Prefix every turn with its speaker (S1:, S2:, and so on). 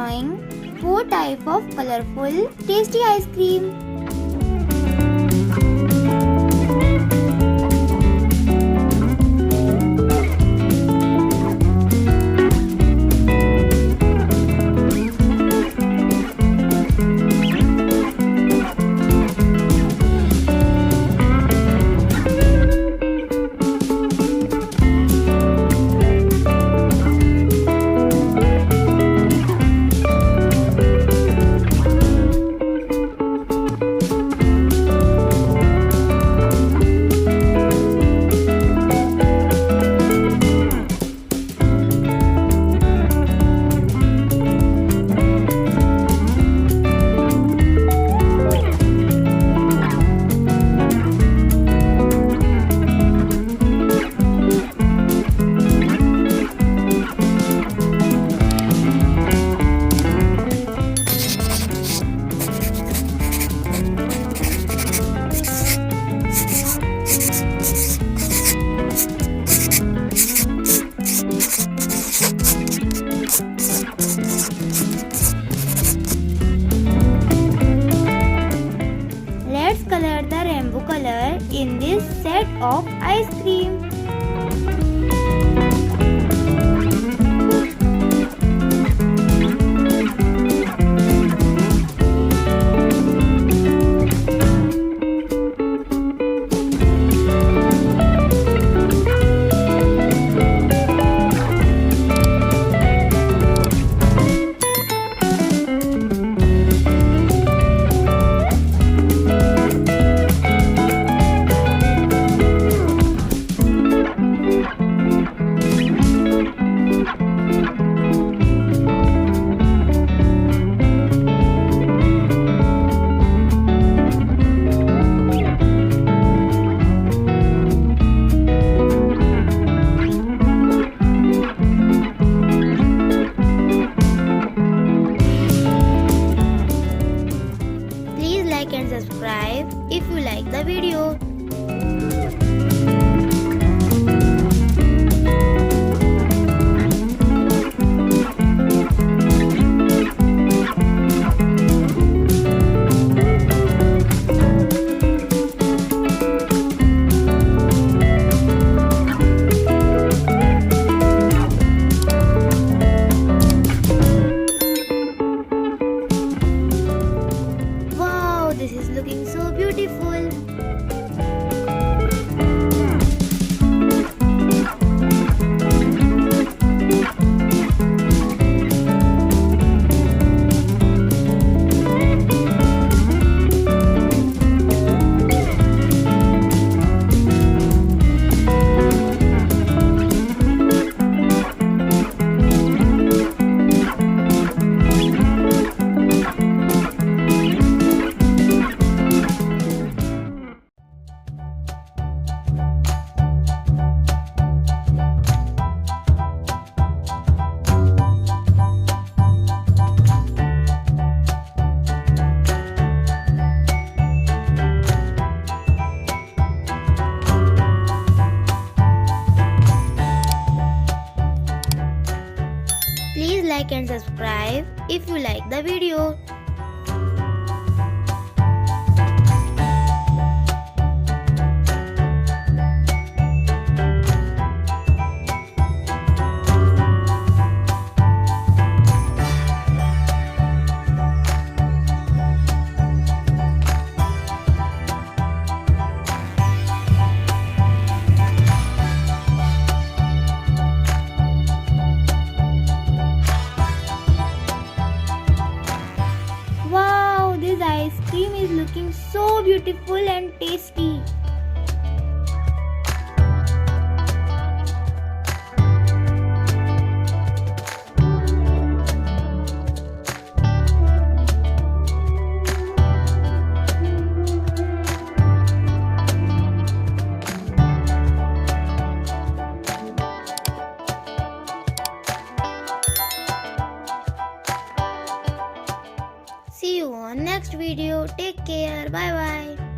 S1: enjoying 4 types of colorful, tasty ice cream. Let's color the rainbow color in this set of ice cream. Like and subscribe if you like the video. This is looking so beautiful. Please like and subscribe if you like the video. This ice cream is looking so beautiful and tasty. See you on next video. Take care. Bye bye.